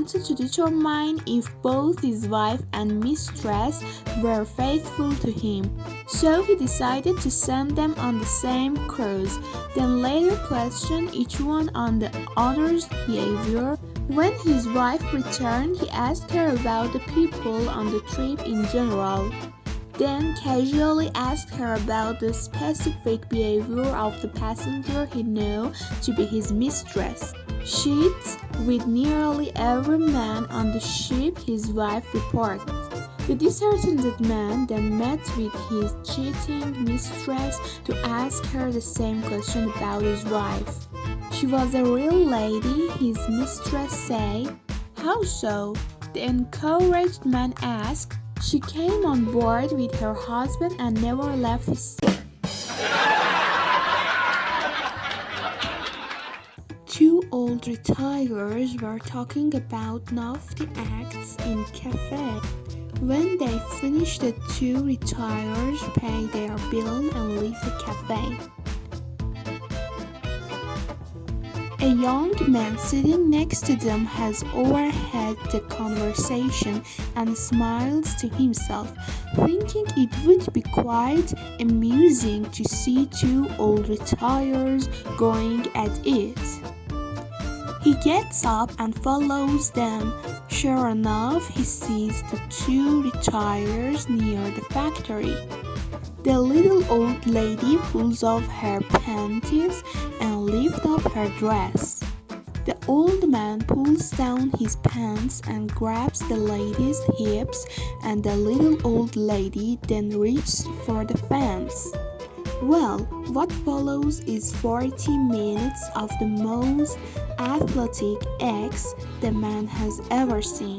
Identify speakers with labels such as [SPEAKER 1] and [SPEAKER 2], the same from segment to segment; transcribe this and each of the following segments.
[SPEAKER 1] wanted to determine if both his wife and mistress were faithful to him. So he decided to send them on the same cruise, then later questioned each one on the other's behavior. When his wife returned, he asked her about the people on the trip in general, then casually asked her about the specific behavior of the passenger he knew to be his mistress. Cheats with nearly every man on the ship, his wife reported. The disheartened man then met with his cheating mistress to ask her the same question about his wife. She was a real lady, his mistress said. How so? The encouraged man asked. She came on board with her husband and never left his side. Two old retirees were talking about naughty acts in cafe. When they finished, the two retirees paid their bill and left the cafe. A young man sitting next to them has overheard the conversation and smiles to himself, thinking it would be quite amusing to see two old retirees going at it. He gets up and follows them. Sure enough, he sees the two retirees near the factory. The little old lady pulls off her panties and lifts up her dress. The old man pulls down his pants and grabs the lady's hips, and the little old lady then reaches for the fence. Well, what follows is 40 minutes of the most athletic acts the man has ever seen.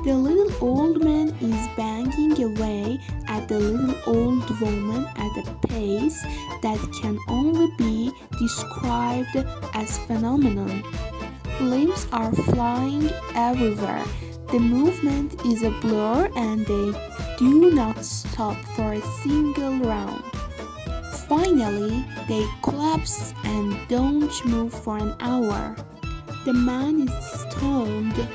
[SPEAKER 1] The little old man is banging away at the little old woman at a pace that can only be described as phenomenal. Limbs are flying everywhere. The movement is a blur and they do not stop for a single round. Finally, they collapse and don't move for an hour. The man is stoned.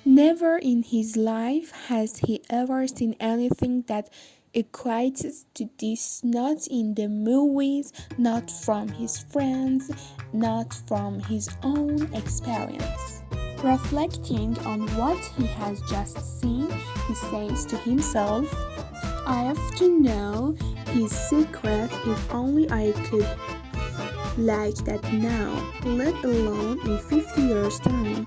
[SPEAKER 1] Never in his life has he ever seen anything that equates to this, not in the movies, not from his friends, not from his own experience. Reflecting on what he has just seen, he says to himself, I have to know his secret if only I could like that now, let alone in 50 years' time.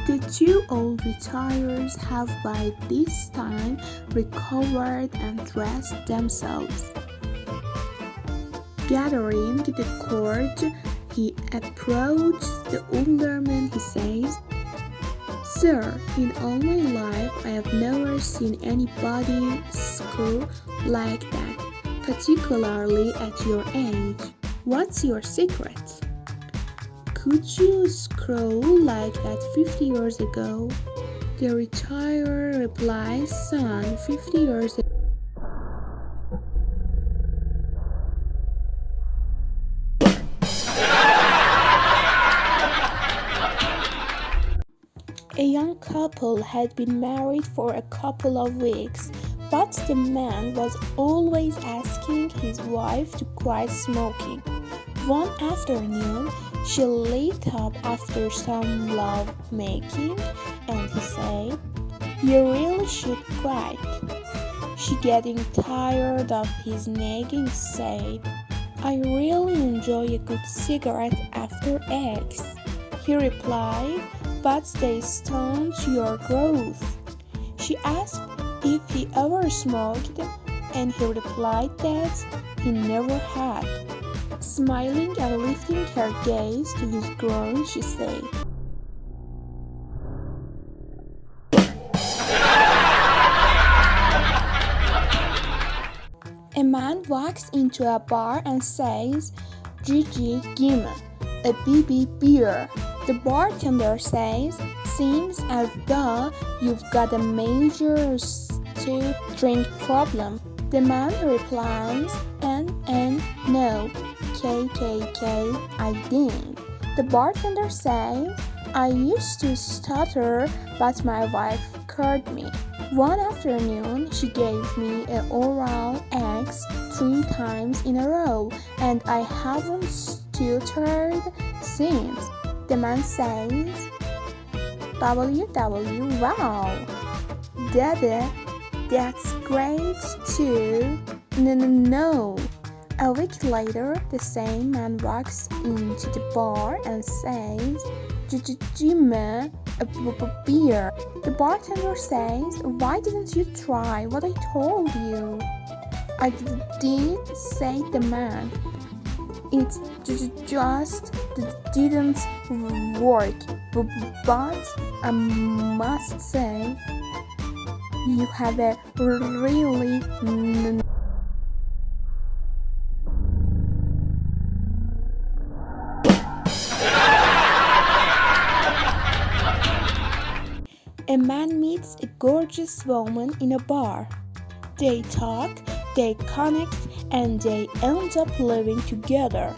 [SPEAKER 1] The two old retirees have by this time recovered and dressed themselves. Gathering the courage, he approaches the older man. He says, Sir, in all my life I have never seen anybody screw like that, particularly at your age. What's your secret? Could you scroll like that 50 years ago? The retirer replies, Son, 50 years ago. A young couple had been married for a couple of weeks, but the man was always asking his wife to quit smoking. One afternoon, she lit up after some love making, and he said, You really should quit. She, getting tired of his nagging, said, I really enjoy a good cigarette after eggs. He replied, But they stunt your growth. She asked if he ever smoked, and he replied that he never had. Smiling and lifting her gaze to his groin, she said, A man walks into a bar and says, Gigi, gimme a BB beer. The bartender says, Seems as though you've got a major drink problem. The man replies, no, KKK, I didn't. The bartender says, I used to stutter, but my wife cured me. One afternoon, she gave me an oral eggs 3 times in a row, and I haven't stuttered since. The man says, wow, Dada, that's great too. No. A week later, the same man walks into the bar and says, Jimmy, a beer. The bartender says, why didn't you try what I told you? I did, say the man. It just didn't work, but I must say, you have a really A man meets a gorgeous woman in a bar. They talk, they connect, and they end up living together.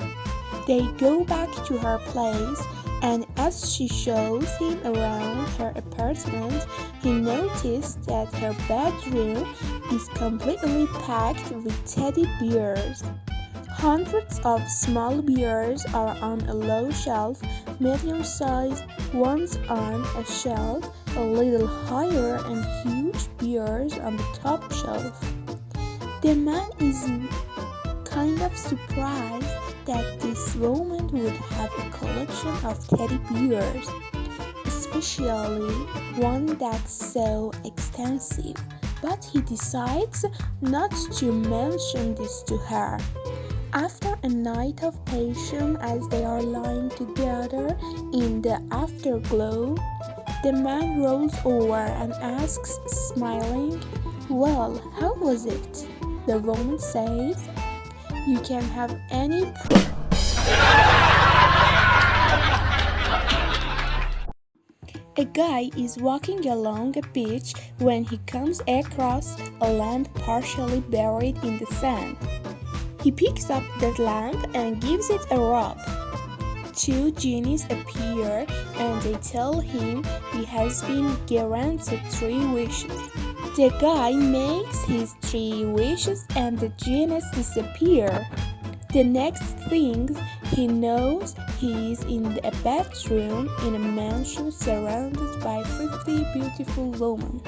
[SPEAKER 1] They go back to her place, and as she shows him around her apartment, he noticed that her bedroom is completely packed with teddy bears. Hundreds of small bears are on a low shelf, medium-sized ones on a shelf a little higher, and huge bears on the top shelf. The man is kind of surprised that this woman would have a collection of teddy bears, especially one that's so extensive, but he decides not to mention this to her. After a night of passion as they are lying together in the afterglow, the man rolls over and asks, smiling, well, how was it? The woman says, you can have any A guy is walking along a beach when he comes across a lamp partially buried in the sand. He picks up that lamp and gives it a rub. 2 genies appear and they tell him he has been granted 3 wishes. The guy makes his 3 wishes and the genies disappear. The next thing he knows, he is in a bedroom in a mansion surrounded by 50 beautiful women.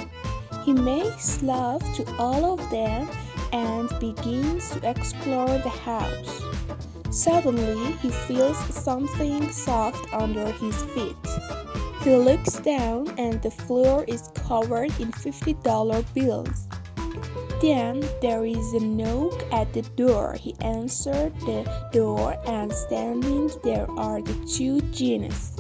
[SPEAKER 1] He makes love to all of them and begins to explore the house. Suddenly, he feels something soft under his feet. He looks down and the floor is covered in $50 bills. Then there is a knock at the door. He answered the door and standing there are the 2 genies.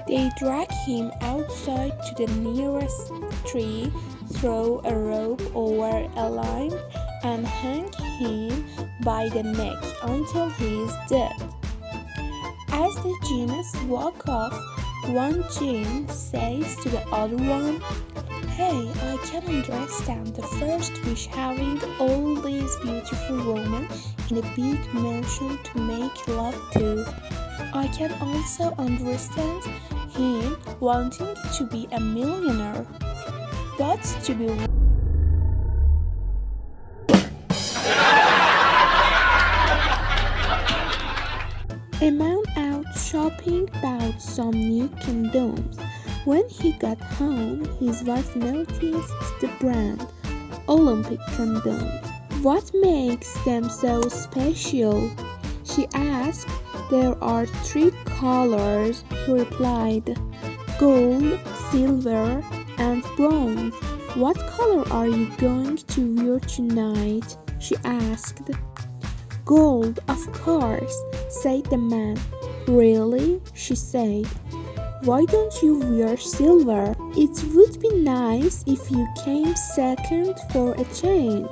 [SPEAKER 1] They drag him outside to the nearest tree, throw a rope over a line, and hang him by the neck until he is dead. As the genies walk off, one genie says to the other one, hey, I can understand the first wish having all these beautiful women in a big mansion to make love to. I can also understand him wanting to be a millionaire, but to be A man out shopping bought some new condoms. When he got home, his wife noticed the brand, Olympic condoms. What makes them so special? She asked. There are 3 colors, he replied, gold, silver, and bronze. What color are you going to wear tonight? She asked. Gold, of course, said the man. Really? She said. Why don't you wear silver? It would be nice if you came second for a change.